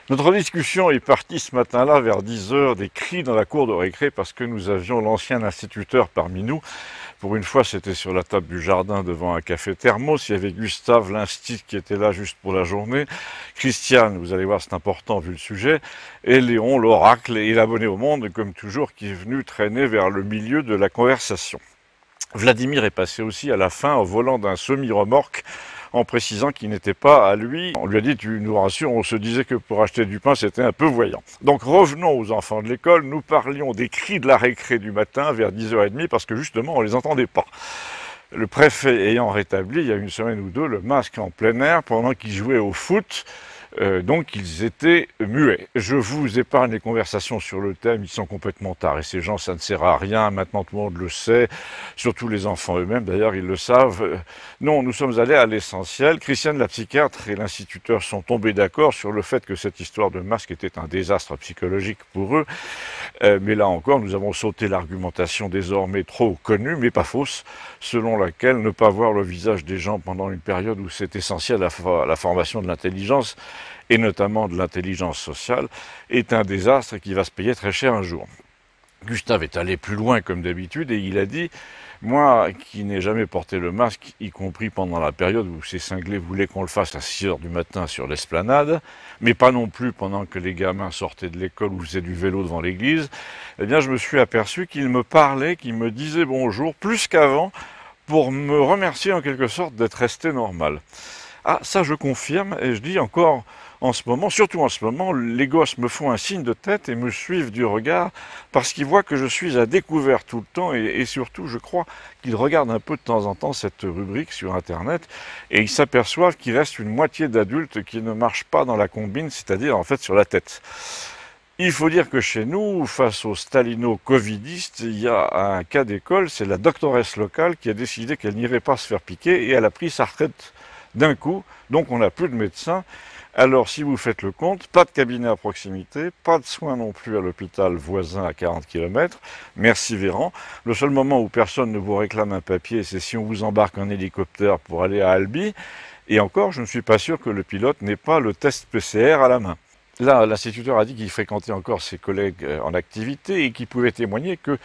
Notre discussion est partie ce matin-là vers 10 heures des cris dans la cour de récré parce que nous avions l'ancien instituteur parmi nous. Pour une fois, c'était sur la table du jardin devant un café thermos. Il y avait Gustave, l'instit, qui était là juste pour la journée. Christiane, vous allez voir, c'est important vu le sujet. Et Léon, l'oracle et l'abonné au monde, comme toujours, qui est venu traîner vers le milieu de la conversation. Vladimir est passé aussi à la fin au volant d'un semi-remorque en précisant qu'il n'était pas à lui. On lui a dit, tu nous rassures, on se disait que pour acheter du pain, c'était un peu voyant. Donc revenons aux enfants de l'école, nous parlions des cris de la récré du matin vers 10h30 parce que justement, on ne les entendait pas. Le préfet ayant rétabli, il y a une semaine ou deux, le masque en plein air pendant qu'ils jouaient au foot, donc ils étaient muets. Je vous épargne les conversations sur le thème, ils sont complètement tard. Et ces gens, ça ne sert à rien, maintenant tout le monde le sait, surtout les enfants eux-mêmes, d'ailleurs ils le savent. Non, nous sommes allés à l'essentiel. Christiane, la psychiatre, et l'instituteur sont tombés d'accord sur le fait que cette histoire de masque était un désastre psychologique pour eux. Mais là encore, nous avons sauté l'argumentation désormais trop connue, mais pas fausse, selon laquelle ne pas voir le visage des gens pendant une période où c'est essentiel à la formation de l'intelligence, et notamment de l'intelligence sociale, est un désastre qui va se payer très cher un jour. Gustave est allé plus loin comme d'habitude et il a dit « Moi qui n'ai jamais porté le masque, y compris pendant la période où ces cinglés voulaient qu'on le fasse à 6 heures du matin sur l'esplanade, mais pas non plus pendant que les gamins sortaient de l'école ou faisaient du vélo devant l'église, eh bien je me suis aperçu qu'il me parlait, qu'il me disait bonjour, plus qu'avant, pour me remercier en quelque sorte d'être resté normal. » Ah, ça je confirme, et je dis encore en ce moment, surtout en ce moment, les gosses me font un signe de tête et me suivent du regard parce qu'ils voient que je suis à découvert tout le temps et surtout, je crois qu'ils regardent un peu de temps en temps cette rubrique sur Internet et ils s'aperçoivent qu'il reste une moitié d'adultes qui ne marchent pas dans la combine, c'est-à-dire en fait sur la tête. Il faut dire que chez nous, face aux stalino-covidistes, il y a un cas d'école, c'est la doctoresse locale qui a décidé qu'elle n'irait pas se faire piquer et elle a pris sa retraite d'un coup, donc on n'a plus de médecins. Alors si vous faites le compte, pas de cabinet à proximité, pas de soins non plus à l'hôpital voisin à 40 km, merci Véran. Le seul moment où personne ne vous réclame un papier, c'est si on vous embarque en hélicoptère pour aller à Albi. Et encore, je ne suis pas sûr que le pilote n'ait pas le test PCR à la main. Là, l'instituteur a dit qu'il fréquentait encore ses collègues en activité et qu'il pouvait témoigner que,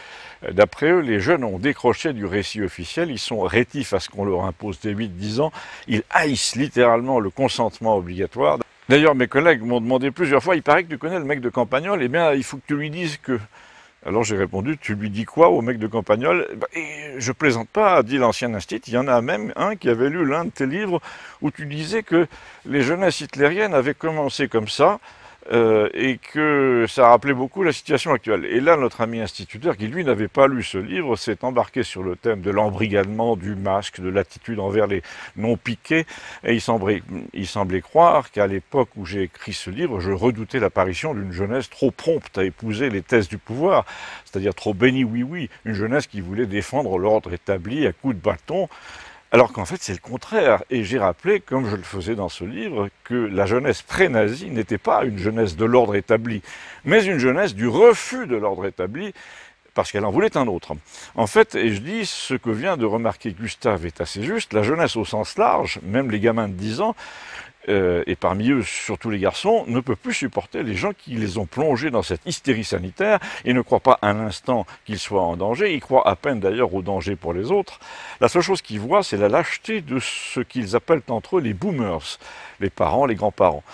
d'après eux, les jeunes ont décroché du récit officiel, ils sont rétifs à ce qu'on leur impose dès 8-10 ans, ils haïssent littéralement le consentement obligatoire. D'ailleurs, mes collègues m'ont demandé plusieurs fois, il paraît que tu connais le mec de Campagnol, eh bien, il faut que tu lui dises que... Alors j'ai répondu, tu lui dis quoi au mec de Campagnol? Et je plaisante pas, dit l'ancien instit, il y en a même un qui avait lu l'un de tes livres où tu disais que les jeunesses hitlériennes avaient commencé comme ça, et que ça rappelait beaucoup la situation actuelle. Et là, notre ami instituteur, qui lui n'avait pas lu ce livre, s'est embarqué sur le thème de l'embrigadement, du masque, de l'attitude envers les non-piqués, et il semblait croire qu'à l'époque où j'ai écrit ce livre, je redoutais l'apparition d'une jeunesse trop prompte à épouser les thèses du pouvoir, c'est-à-dire trop bénie oui-oui, une jeunesse qui voulait défendre l'ordre établi à coups de bâton, alors qu'en fait c'est le contraire, et j'ai rappelé, comme je le faisais dans ce livre, que la jeunesse pré-nazie n'était pas une jeunesse de l'ordre établi, mais une jeunesse du refus de l'ordre établi, parce qu'elle en voulait un autre. En fait, et je dis, ce que vient de remarquer Gustave est assez juste, la jeunesse au sens large, même les gamins de 10 ans, et parmi eux surtout les garçons, ne peuvent plus supporter les gens qui les ont plongés dans cette hystérie sanitaire et ne croient pas un instant qu'ils soient en danger, ils croient à peine d'ailleurs au danger pour les autres. La seule chose qu'ils voient, c'est la lâcheté de ce qu'ils appellent entre eux les boomers, les parents, les grands-parents.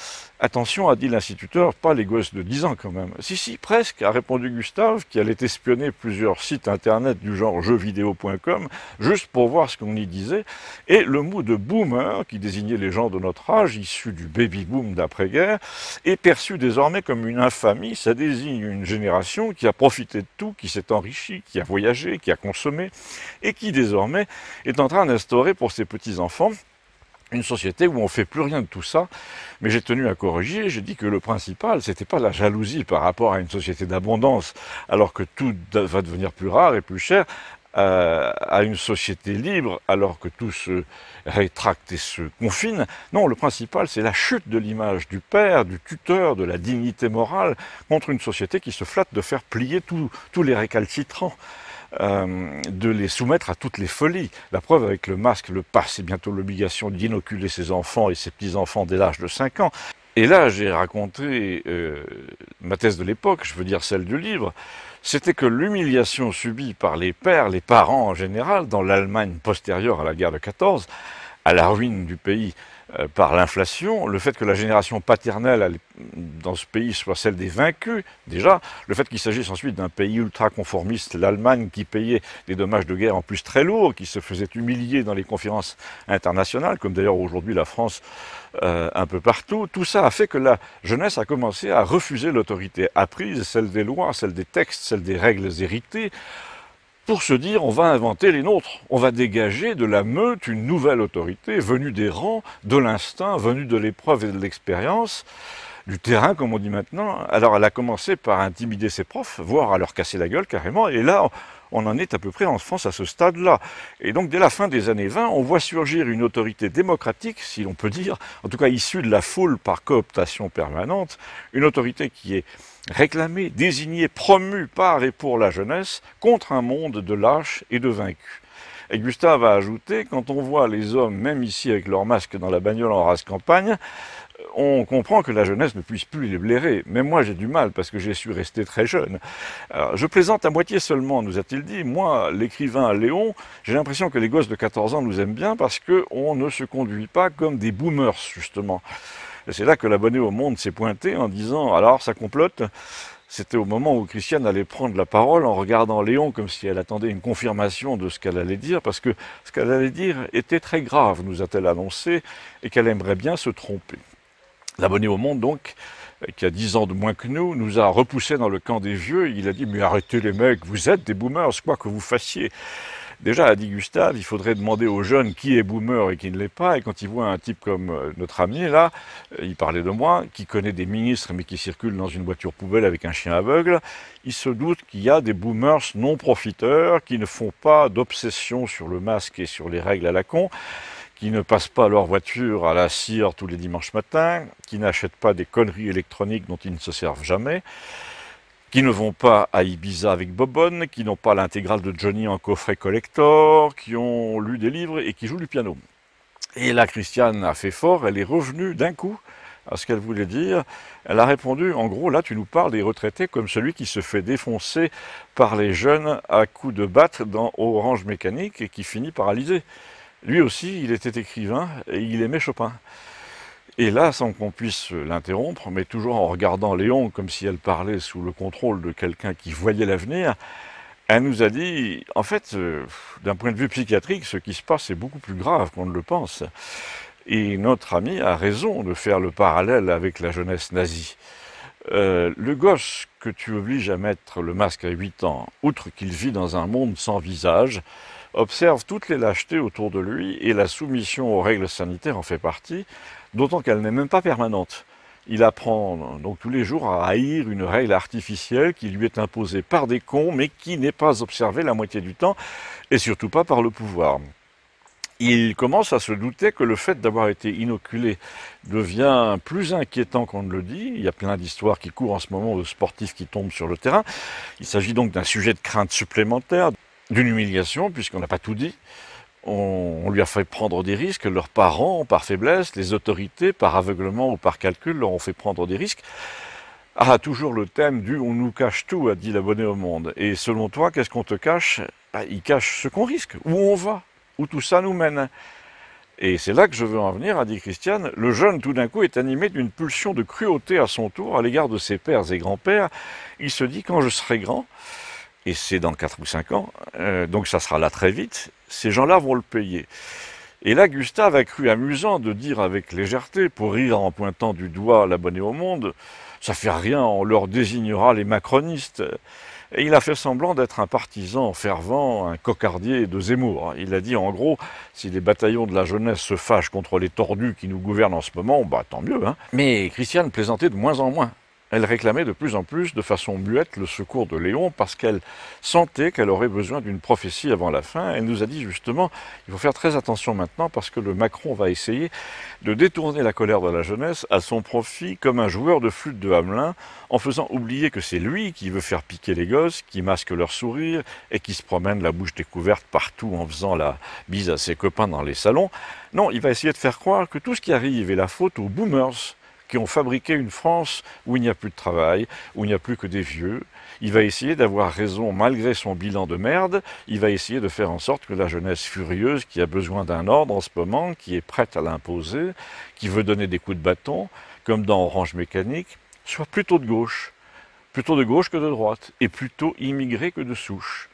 Attention, a dit l'instituteur, pas les gosses de 10 ans quand même. Si, presque, a répondu Gustave, qui allait espionner plusieurs sites internet du genre jeuxvideo.com, juste pour voir ce qu'on y disait. Et le mot de boomer, qui désignait les gens de notre âge, issus du baby-boom d'après-guerre, est perçu désormais comme une infamie. Ça désigne une génération qui a profité de tout, qui s'est enrichie, qui a voyagé, qui a consommé, et qui désormais est en train d'instaurer pour ses petits-enfants une société où on ne fait plus rien de tout ça, mais j'ai tenu à corriger, j'ai dit que le principal, c'était pas la jalousie par rapport à une société d'abondance, alors que tout va devenir plus rare et plus cher, à une société libre, alors que tout se rétracte et se confine. Non, le principal, c'est la chute de l'image du père, du tuteur, de la dignité morale, contre une société qui se flatte de faire plier tous les récalcitrants. De les soumettre à toutes les folies. La preuve avec le masque, le pass et bientôt l'obligation d'inoculer ses enfants et ses petits-enfants dès l'âge de 5 ans. Et là, j'ai raconté ma thèse de l'époque, je veux dire celle du livre, c'était que l'humiliation subie par les pères, les parents en général, dans l'Allemagne postérieure à la guerre de 14, à la ruine du pays par l'inflation, le fait que la génération paternelle dans ce pays soit celle des vaincus, déjà, le fait qu'il s'agisse ensuite d'un pays ultra-conformiste, l'Allemagne, qui payait des dommages de guerre en plus très lourds, qui se faisait humilier dans les conférences internationales, comme d'ailleurs aujourd'hui la France un peu partout, tout ça a fait que la jeunesse a commencé à refuser l'autorité apprise, celle des lois, celle des textes, celle des règles héritées, pour se dire on va inventer les nôtres, on va dégager de la meute une nouvelle autorité venue des rangs, de l'instinct, venue de l'épreuve et de l'expérience, du terrain comme on dit maintenant. Alors elle a commencé par intimider ses profs, voire à leur casser la gueule carrément, et là on en est à peu près en France à ce stade-là. Et donc dès la fin des années 20, on voit surgir une autorité démocratique, si l'on peut dire, en tout cas issue de la foule par cooptation permanente, une autorité qui est réclamée, désignée, promue par et pour la jeunesse, contre un monde de lâches et de vaincus. Et Gustave a ajouté, quand on voit les hommes, même ici avec leur masque dans la bagnole en race campagne, on comprend que la jeunesse ne puisse plus les blairer. Mais moi, j'ai du mal parce que j'ai su rester très jeune. Alors, je plaisante à moitié seulement, nous a-t-il dit. Moi, l'écrivain Léon, j'ai l'impression que les gosses de 14 ans nous aiment bien parce qu'on ne se conduit pas comme des boomers, justement. Et c'est là que l'abonné au Monde s'est pointé en disant « Alors, ça complote ?» C'était au moment où Christiane allait prendre la parole en regardant Léon comme si elle attendait une confirmation de ce qu'elle allait dire, parce que ce qu'elle allait dire était très grave, nous a-t-elle annoncé, et qu'elle aimerait bien se tromper. L'abonné au Monde, donc, qui a 10 ans de moins que nous a repoussés dans le camp des vieux. Il a dit « Mais arrêtez les mecs, vous êtes des boomers, quoi que vous fassiez !» Déjà, a dit Gustave, il faudrait demander aux jeunes qui est boomer et qui ne l'est pas. Et quand ils voient un type comme notre ami, là, il parlait de moi, qui connaît des ministres mais qui circule dans une voiture poubelle avec un chien aveugle, il se doute qu'il y a des boomers non profiteurs qui ne font pas d'obsession sur le masque et sur les règles à la con, qui ne passent pas leur voiture à la cire tous les dimanches matins, qui n'achètent pas des conneries électroniques dont ils ne se servent jamais, qui ne vont pas à Ibiza avec Bobonne, qui n'ont pas l'intégrale de Johnny en coffret collector, qui ont lu des livres et qui jouent du piano. Et là, Christiane a fait fort, elle est revenue d'un coup à ce qu'elle voulait dire. Elle a répondu, en gros, là tu nous parles des retraités comme celui qui se fait défoncer par les jeunes à coups de batte dans Orange Mécanique et qui finit paralysé. Lui aussi, il était écrivain et il aimait Chopin. Et là, sans qu'on puisse l'interrompre, mais toujours en regardant Léon comme si elle parlait sous le contrôle de quelqu'un qui voyait l'avenir, elle nous a dit, en fait, d'un point de vue psychiatrique, ce qui se passe est beaucoup plus grave qu'on ne le pense. Et notre ami a raison de faire le parallèle avec la jeunesse nazie. Le gosse que tu obliges à mettre le masque à 8 ans, outre qu'il vit dans un monde sans visage, observe toutes les lâchetés autour de lui et la soumission aux règles sanitaires en fait partie, d'autant qu'elle n'est même pas permanente. Il apprend donc tous les jours à haïr une règle artificielle qui lui est imposée par des cons, mais qui n'est pas observée la moitié du temps, et surtout pas par le pouvoir. Il commence à se douter que le fait d'avoir été inoculé devient plus inquiétant qu'on ne le dit. Il y a plein d'histoires qui courent en ce moment de sportifs qui tombent sur le terrain. Il s'agit donc d'un sujet de crainte supplémentaire, d'une humiliation, puisqu'on n'a pas tout dit. On lui a fait prendre des risques, leurs parents, par faiblesse, les autorités, par aveuglement ou par calcul, leur ont fait prendre des risques. Ah, toujours le thème du « on nous cache tout », a dit l'abonné au Monde. Et selon toi, qu'est-ce qu'on te cache? Il cache ce qu'on risque, où on va, où tout ça nous mène. Et c'est là que je veux en venir, a dit Christiane. Le jeune, tout d'un coup, est animé d'une pulsion de cruauté à son tour à l'égard de ses pères et grands-pères. Il se dit, quand je serai grand, et c'est dans 4 ou 5 ans, donc ça sera là très vite, ces gens-là vont le payer. Et là, Gustave a cru amusant de dire avec légèreté, pour rire en pointant du doigt l'abonné au Monde, ça fait rien, on leur désignera les macronistes. Et il a fait semblant d'être un partisan fervent, un cocardier de Zemmour. Il a dit en gros, si les bataillons de la jeunesse se fâchent contre les tordus qui nous gouvernent en ce moment, bah tant mieux, hein. Mais Christiane plaisantait de moins en moins. Elle réclamait de plus en plus, de façon muette, le secours de Léon parce qu'elle sentait qu'elle aurait besoin d'une prophétie avant la fin. Elle nous a dit justement, il faut faire très attention maintenant parce que le Macron va essayer de détourner la colère de la jeunesse à son profit comme un joueur de flûte de Hamelin, en faisant oublier que c'est lui qui veut faire piquer les gosses, qui masque leur sourire et qui se promène la bouche découverte partout en faisant la bise à ses copains dans les salons. Non, il va essayer de faire croire que tout ce qui arrive est la faute aux boomers, qui ont fabriqué une France où il n'y a plus de travail, où il n'y a plus que des vieux. Il va essayer d'avoir raison malgré son bilan de merde. Il va essayer de faire en sorte que la jeunesse furieuse, qui a besoin d'un ordre en ce moment, qui est prête à l'imposer, qui veut donner des coups de bâton, comme dans Orange Mécanique, soit plutôt de gauche que de droite, et plutôt immigré que de souche.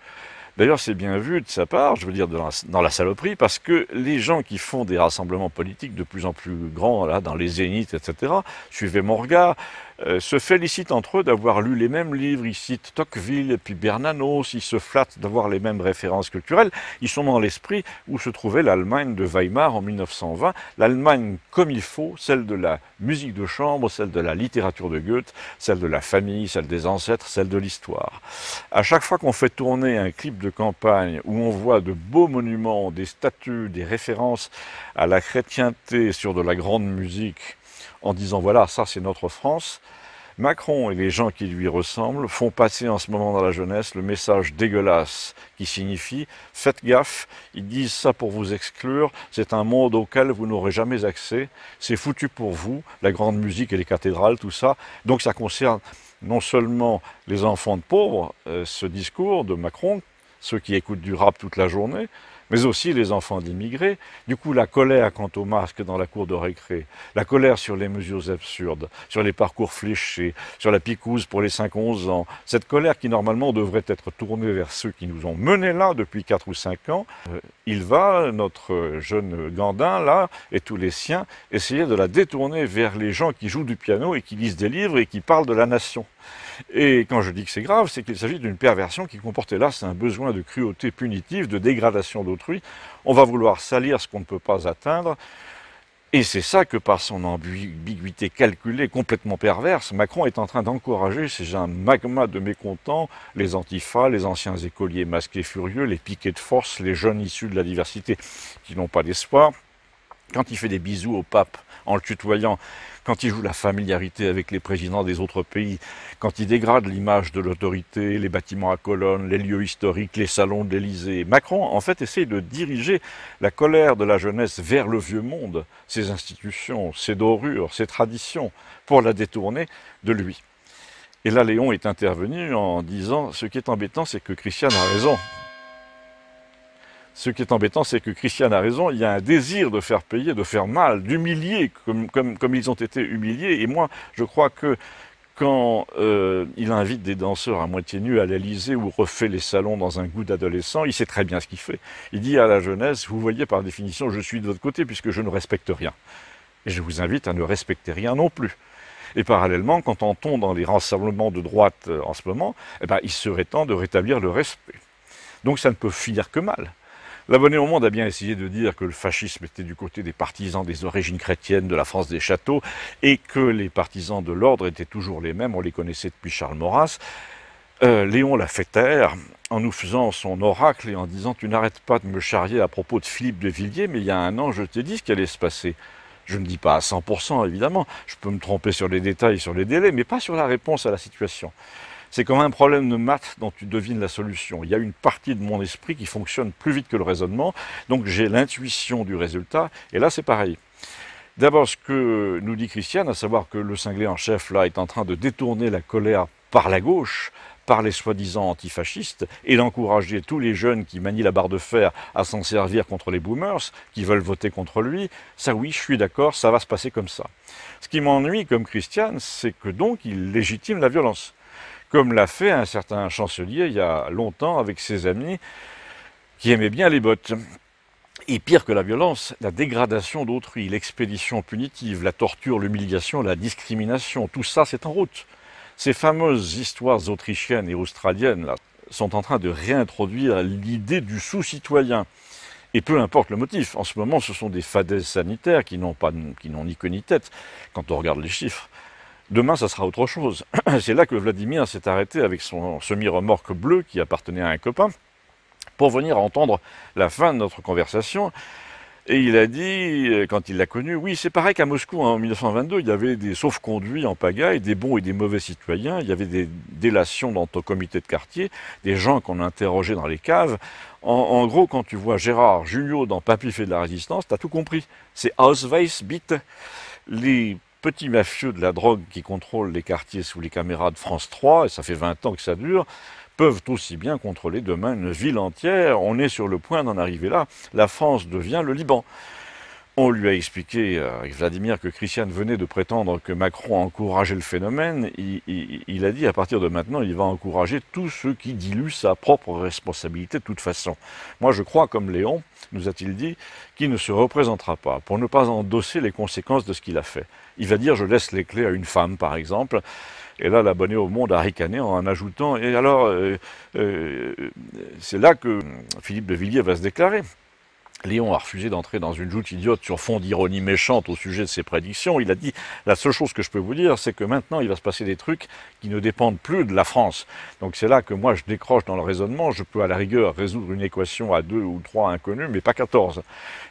D'ailleurs, c'est bien vu de sa part, je veux dire dans la saloperie, parce que les gens qui font des rassemblements politiques de plus en plus grands, là, dans les zéniths, etc., suivez mon regard, se félicitent entre eux d'avoir lu les mêmes livres. Ils citent Tocqueville et puis Bernanos, ils se flattent d'avoir les mêmes références culturelles. Ils sont dans l'esprit où se trouvait l'Allemagne de Weimar en 1920, l'Allemagne comme il faut, celle de la musique de chambre, celle de la littérature de Goethe, celle de la famille, celle des ancêtres, celle de l'histoire. À chaque fois qu'on fait tourner un clip de campagne où on voit de beaux monuments, des statues, des références à la chrétienté sur de la grande musique, en disant voilà, ça c'est notre France, Macron et les gens qui lui ressemblent font passer en ce moment dans la jeunesse le message dégueulasse qui signifie faites gaffe, ils disent ça pour vous exclure, c'est un monde auquel vous n'aurez jamais accès, c'est foutu pour vous, la grande musique et les cathédrales, tout ça, donc ça concerne non seulement les enfants de pauvres, ce discours de Macron, ceux qui écoutent du rap toute la journée, mais aussi les enfants d'immigrés. Du coup, la colère quant au masque dans la cour de récré, la colère sur les mesures absurdes, sur les parcours fléchés, sur la picouse pour les 5-11 ans, cette colère qui normalement devrait être tournée vers ceux qui nous ont menés là depuis 4 ou 5 ans, il va, notre jeune Gandin là, et tous les siens, essayer de la détourner vers les gens qui jouent du piano et qui lisent des livres et qui parlent de la nation. Et quand je dis que c'est grave, c'est qu'il s'agit d'une perversion qui comporte hélas un besoin de cruauté punitive, de dégradation d'autrui. On va vouloir salir ce qu'on ne peut pas atteindre. Et c'est ça que par son ambiguïté calculée, complètement perverse, Macron est en train d'encourager ces un magma de mécontents, les antifas, les anciens écoliers masqués furieux, les piquets de force, les jeunes issus de la diversité qui n'ont pas d'espoir. Quand il fait des bisous au pape en le tutoyant, quand il joue la familiarité avec les présidents des autres pays, quand il dégrade l'image de l'autorité, les bâtiments à colonnes, les lieux historiques, les salons de l'Élysée, Macron, en fait, essaye de diriger la colère de la jeunesse vers le vieux monde, ses institutions, ses dorures, ses traditions, pour la détourner de lui. Et là, Léon est intervenu en disant « Ce qui est embêtant, c'est que Christiane a raison ». Ce qui est embêtant, c'est que Christiane a raison, il y a un désir de faire payer, de faire mal, d'humilier, comme ils ont été humiliés. Et moi, je crois que quand il invite des danseurs à moitié nus à l'Élysée ou refait les salons dans un goût d'adolescent, il sait très bien ce qu'il fait. Il dit à la jeunesse, vous voyez par définition, je suis de votre côté puisque je ne respecte rien. Et je vous invite à ne respecter rien non plus. Et parallèlement, quand on tombe dans les rassemblements de droite en ce moment, eh ben, il serait temps de rétablir le respect. Donc ça ne peut finir que mal. L'Abonné au Monde a bien essayé de dire que le fascisme était du côté des partisans des origines chrétiennes de la France des châteaux et que les partisans de l'ordre étaient toujours les mêmes, on les connaissait depuis Charles Maurras. Léon l'a fait taire en nous faisant son oracle et en disant « Tu n'arrêtes pas de me charrier à propos de Philippe de Villiers, mais il y a un an, je t'ai dit ce qui allait se passer. » Je ne dis pas à 100% évidemment, je peux me tromper sur les détails, sur les délais, mais pas sur la réponse à la situation. C'est comme un problème de maths dont tu devines la solution. Il y a une partie de mon esprit qui fonctionne plus vite que le raisonnement, donc j'ai l'intuition du résultat, et là c'est pareil. D'abord, ce que nous dit Christiane, à savoir que le cinglé en chef là est en train de détourner la colère par la gauche, par les soi-disant antifascistes, et d'encourager tous les jeunes qui manient la barre de fer à s'en servir contre les boomers, qui veulent voter contre lui, ça oui, je suis d'accord, ça va se passer comme ça. Ce qui m'ennuie, comme Christiane, c'est que donc il légitime la violence. Comme l'a fait un certain chancelier il y a longtemps avec ses amis qui aimaient bien les bottes. Et pire que la violence, la dégradation d'autrui, l'expédition punitive, la torture, l'humiliation, la discrimination, tout ça c'est en route. Ces fameuses histoires autrichiennes et australiennes là, sont en train de réintroduire l'idée du sous-citoyen. Et peu importe le motif, en ce moment ce sont des fadaises sanitaires qui n'ont ni queue ni tête quand on regarde les chiffres. Demain, ça sera autre chose. C'est là que Vladimir s'est arrêté avec son semi-remorque bleu qui appartenait à un copain pour venir entendre la fin de notre conversation. Et il a dit, quand il l'a connu, oui, c'est pareil qu'à Moscou en 1922, il y avait des sauf-conduits en pagaille, des bons et des mauvais citoyens, il y avait des délations dans ton comité de quartier, des gens qu'on interrogeait dans les caves. En gros, quand tu vois Gérard Jugnot dans Papy fait de la résistance, t'as tout compris. C'est Ausweis, bitte. Les petits mafieux de la drogue qui contrôlent les quartiers sous les caméras de France 3, et ça fait 20 ans que ça dure, peuvent aussi bien contrôler demain une ville entière. On est sur le point d'en arriver là. La France devient le Liban. On lui a expliqué, avec Vladimir, que Christiane venait de prétendre que Macron encourageait le phénomène. Il a dit, à partir de maintenant, il va encourager tous ceux qui diluent sa propre responsabilité de toute façon. Moi, je crois, comme Léon, nous a-t-il dit, qu'il ne se représentera pas, pour ne pas endosser les conséquences de ce qu'il a fait. Il va dire, je laisse les clés à une femme, par exemple. Et là, l'abonné au Monde a ricané en ajoutant, et alors, c'est là que Philippe de Villiers va se déclarer. Léon a refusé d'entrer dans une joute idiote sur fond d'ironie méchante au sujet de ses prédictions. Il a dit, la seule chose que je peux vous dire, c'est que maintenant, il va se passer des trucs qui ne dépendent plus de la France. Donc c'est là que moi, je décroche dans le raisonnement. Je peux à la rigueur résoudre une équation à 2 ou 3 inconnus, mais pas 14.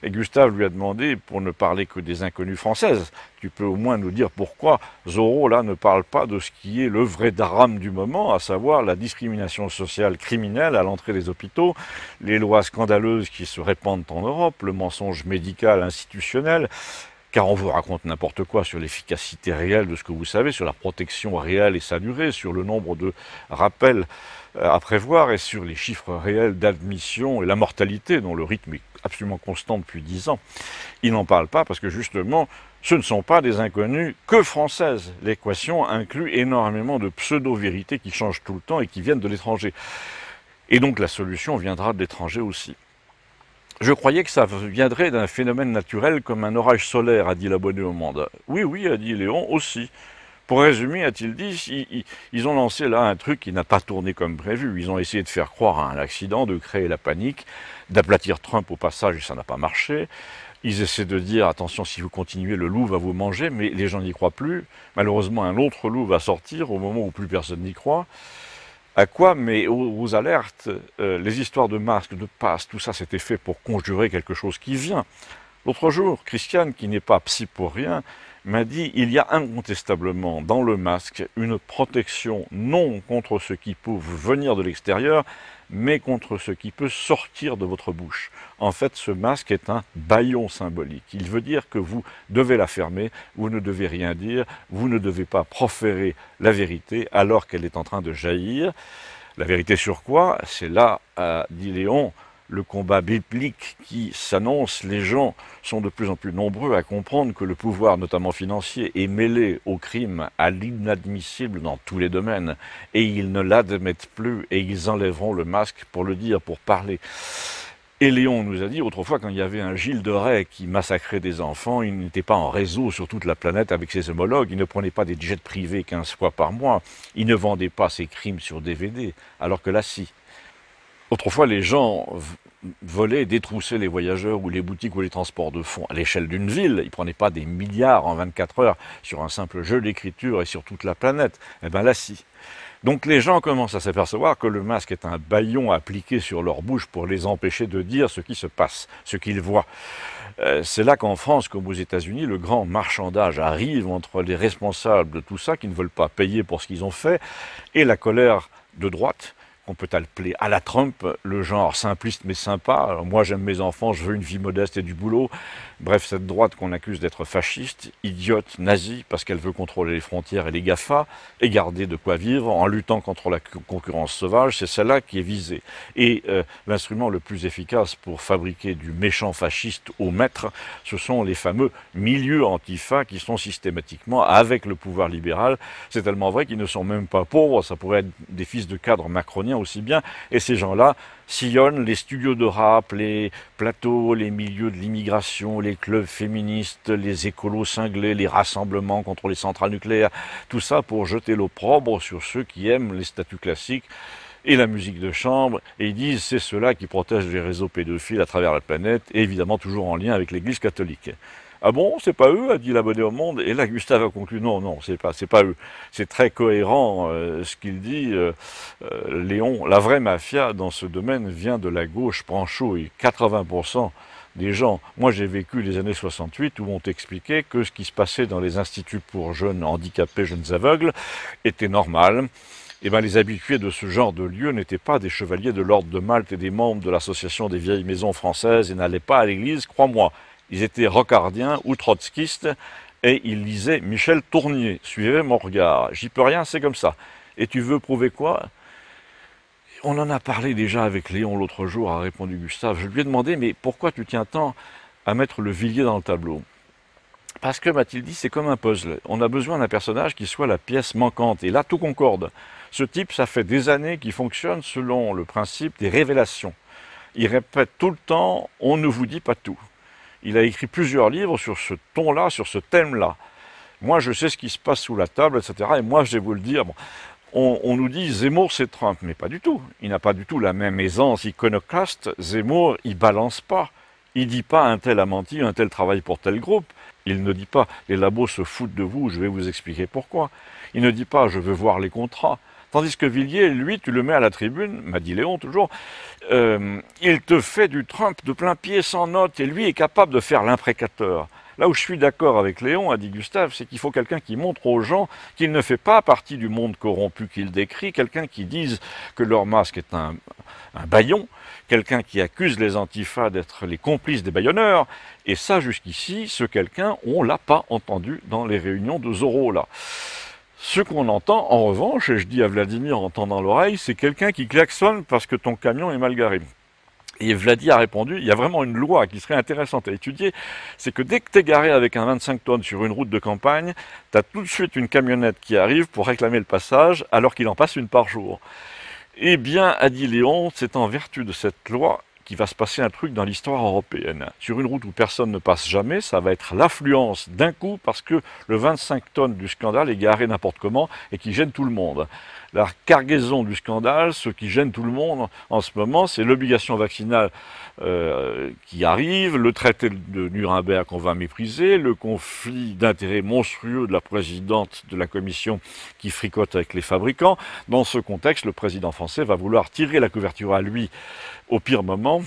Et Gustave lui a demandé, pour ne parler que des inconnues françaises, tu peux au moins nous dire pourquoi Zorro, là, ne parle pas de ce qui est le vrai drame du moment, à savoir la discrimination sociale criminelle à l'entrée des hôpitaux, les lois scandaleuses qui se répandent en Europe, le mensonge médical institutionnel, car on vous raconte n'importe quoi sur l'efficacité réelle de ce que vous savez, sur la protection réelle et sa durée, sur le nombre de rappels à prévoir et sur les chiffres réels d'admission et la mortalité dont le rythme est absolument constant depuis 10 ans. Il n'en parle pas parce que justement, ce ne sont pas des inconnues que françaises. L'équation inclut énormément de pseudo-vérités qui changent tout le temps et qui viennent de l'étranger. Et donc la solution viendra de l'étranger aussi. Je croyais que ça viendrait d'un phénomène naturel comme un orage solaire, a dit l'abonné au Monde. Oui, oui, a dit Léon, aussi. Pour résumer, a-t-il dit, ils ont lancé là un truc qui n'a pas tourné comme prévu. Ils ont essayé de faire croire à un accident, de créer la panique, d'aplatir Trump au passage, et ça n'a pas marché. Ils essaient de dire, attention, si vous continuez, le loup va vous manger, mais les gens n'y croient plus. Malheureusement, un autre loup va sortir au moment où plus personne n'y croit. À quoi? Mais aux alertes, les histoires de masques, de passes, tout ça, c'était fait pour conjurer quelque chose qui vient. L'autre jour, Christiane, qui n'est pas psy pour rien, m'a dit, il y a incontestablement dans le masque une protection non contre ce qui peut venir de l'extérieur, mais contre ce qui peut sortir de votre bouche. En fait, ce masque est un bâillon symbolique. Il veut dire que vous devez la fermer, vous ne devez rien dire, vous ne devez pas proférer la vérité alors qu'elle est en train de jaillir. La vérité sur quoi? C'est là, dit Léon, le combat biblique qui s'annonce. Les gens sont de plus en plus nombreux à comprendre que le pouvoir, notamment financier, est mêlé au crime, à l'inadmissible dans tous les domaines. Et ils ne l'admettent plus et ils enlèveront le masque pour le dire, pour parler. Et Léon nous a dit, autrefois, quand il y avait un Gilles de Rais qui massacrait des enfants, il n'était pas en réseau sur toute la planète avec ses homologues, il ne prenait pas des jets privés 15 fois par mois, il ne vendait pas ses crimes sur DVD, alors que là, si. Autrefois, les gens volaient, détroussaient les voyageurs ou les boutiques ou les transports de fonds à l'échelle d'une ville. Ils ne prenaient pas des milliards en 24 heures sur un simple jeu d'écriture et sur toute la planète. Eh bien là, si. Donc les gens commencent à s'apercevoir que le masque est un bâillon appliqué sur leur bouche pour les empêcher de dire ce qui se passe, ce qu'ils voient. C'est là qu'en France, comme aux États-Unis, le grand marchandage arrive entre les responsables de tout ça, qui ne veulent pas payer pour ce qu'ils ont fait, et la colère de droite, qu'on peut appeler à la Trump, le genre simpliste mais sympa. Alors moi j'aime mes enfants, je veux une vie modeste et du boulot. Bref, cette droite qu'on accuse d'être fasciste, idiote, nazie, parce qu'elle veut contrôler les frontières et les GAFA, et garder de quoi vivre en luttant contre la concurrence sauvage, c'est celle-là qui est visée. Et l'instrument le plus efficace pour fabriquer du méchant fasciste au maître, ce sont les fameux milieux antifa qui sont systématiquement avec le pouvoir libéral. C'est tellement vrai qu'ils ne sont même pas pauvres, ça pourrait être des fils de cadres macroniens aussi bien, et ces gens-là sillonnent les studios de rap, les plateaux, les milieux de l'immigration, les clubs féministes, les écolos cinglés, les rassemblements contre les centrales nucléaires, tout ça pour jeter l'opprobre sur ceux qui aiment les statuts classiques et la musique de chambre, et ils disent c'est ceux-là qui protègent les réseaux pédophiles à travers la planète, et évidemment toujours en lien avec l'Église catholique. Ah bon, c'est pas eux, a dit l'abonné au Monde, et là Gustave a conclu non, non, c'est pas eux. C'est très cohérent ce qu'il dit, Léon. La vraie mafia dans ce domaine vient de la gauche branchouille. 80% des gens, moi j'ai vécu les années 68 où on t'expliquait que ce qui se passait dans les instituts pour jeunes handicapés, jeunes aveugles, était normal. Eh bien, les habitués de ce genre de lieu n'étaient pas des chevaliers de l'ordre de Malte et des membres de l'association des vieilles maisons françaises et n'allaient pas à l'église, crois-moi. Ils étaient rocardiens ou trotskistes, et il lisait Michel Tournier. Suivez mon regard. J'y peux rien, c'est comme ça. Et tu veux prouver quoi? On en a parlé déjà avec Léon l'autre jour, a répondu Gustave. Je lui ai demandé, mais pourquoi tu tiens tant à mettre le Villiers dans le tableau? Parce que, m'a-t-il dit, c'est comme un puzzle. On a besoin d'un personnage qui soit la pièce manquante. Et là, tout concorde. Ce type, ça fait des années qu'il fonctionne selon le principe des révélations. Il répète tout le temps, on ne vous dit pas tout. Il a écrit plusieurs livres sur ce ton-là, sur ce thème-là. Moi, je sais ce qui se passe sous la table, etc. Et moi, je vais vous le dire. Bon, on nous dit Zemmour, c'est Trump, mais pas du tout. Il n'a pas du tout la même aisance iconoclaste. Zemmour, il balance pas. Il dit pas un tel a menti, un tel travaille pour tel groupe. Il ne dit pas les labos se foutent de vous, je vais vous expliquer pourquoi. Il ne dit pas je veux voir les contrats. Tandis que Villiers, lui, tu le mets à la tribune, m'a dit Léon toujours, il te fait du Trump de plein pied sans note et lui est capable de faire l'imprécateur. Là où je suis d'accord avec Léon, a dit Gustave, c'est qu'il faut quelqu'un qui montre aux gens qu'il ne fait pas partie du monde corrompu qu'il décrit, quelqu'un qui dise que leur masque est un bâillon, quelqu'un qui accuse les antifas d'être les complices des bâillonneurs, et ça jusqu'ici, ce quelqu'un, on l'a pas entendu dans les réunions de Zorro là. Ce qu'on entend, en revanche, et je dis à Vladimir en tendant l'oreille, c'est quelqu'un qui klaxonne parce que ton camion est mal garé. Et Vladi a répondu, il y a vraiment une loi qui serait intéressante à étudier, c'est que dès que tu es garé avec un 25 tonnes sur une route de campagne, tu as tout de suite une camionnette qui arrive pour réclamer le passage, alors qu'il en passe une par jour. Eh bien, a dit Léon, c'est en vertu de cette loi qu'il va se passer un truc dans l'histoire européenne. Sur une route où personne ne passe jamais, ça va être l'affluence d'un coup parce que le 25 tonnes du scandale est garé n'importe comment et qui gêne tout le monde. La cargaison du scandale, ce qui gêne tout le monde en ce moment, c'est l'obligation vaccinale qui arrive, le traité de Nuremberg qu'on va mépriser, le conflit d'intérêts monstrueux de la présidente de la commission qui fricote avec les fabricants. Dans ce contexte, le président français va vouloir tirer la couverture à lui au pire moment,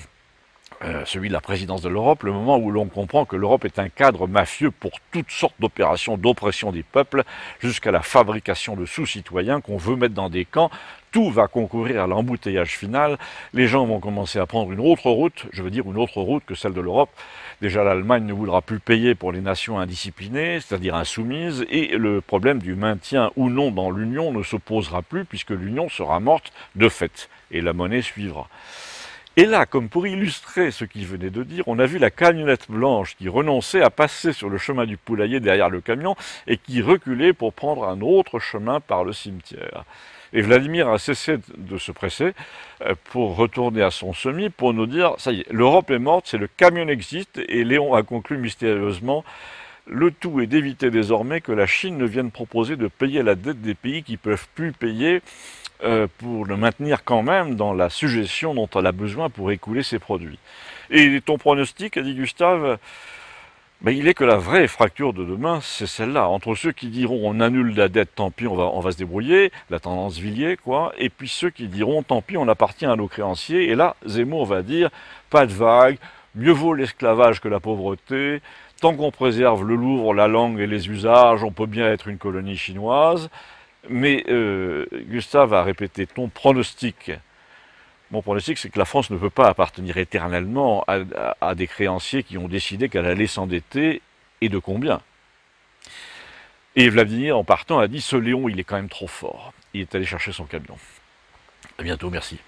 celui de la présidence de l'Europe, le moment où l'on comprend que l'Europe est un cadre mafieux pour toutes sortes d'opérations d'oppression des peuples, jusqu'à la fabrication de sous-citoyens qu'on veut mettre dans des camps. Tout va concourir à l'embouteillage final. Les gens vont commencer à prendre une autre route, je veux dire une autre route que celle de l'Europe. Déjà, l'Allemagne ne voudra plus payer pour les nations indisciplinées, c'est-à-dire insoumises, et le problème du maintien ou non dans l'Union ne se posera plus, puisque l'Union sera morte de fait, et la monnaie suivra. Et là, comme pour illustrer ce qu'il venait de dire, on a vu la camionnette blanche qui renonçait à passer sur le chemin du poulailler derrière le camion et qui reculait pour prendre un autre chemin par le cimetière. Et Vladimir a cessé de se presser pour retourner à son semis pour nous dire, ça y est, l'Europe est morte, c'est le camion existe, et Léon a conclu mystérieusement, le tout est d'éviter désormais que la Chine ne vienne proposer de payer la dette des pays qui ne peuvent plus payer pour le maintenir quand même dans la suggestion dont elle a besoin pour écouler ses produits. Et ton pronostic, a dit Gustave, ben, il est que la vraie fracture de demain, c'est celle-là, entre ceux qui diront on annule la dette, tant pis, on va se débrouiller, la tendance Villiers, quoi, et puis ceux qui diront tant pis, on appartient à nos créanciers, et là, Zemmour va dire, pas de vague, mieux vaut l'esclavage que la pauvreté, tant qu'on préserve le Louvre, la langue et les usages, on peut bien être une colonie chinoise. Mais Gustave a répété ton pronostic. Mon pronostic, c'est que la France ne peut pas appartenir éternellement à des créanciers qui ont décidé qu'elle allait s'endetter, et de combien. Et Vladimir, en partant, a dit « Ce Léon, il est quand même trop fort ». Il est allé chercher son camion. À bientôt, merci.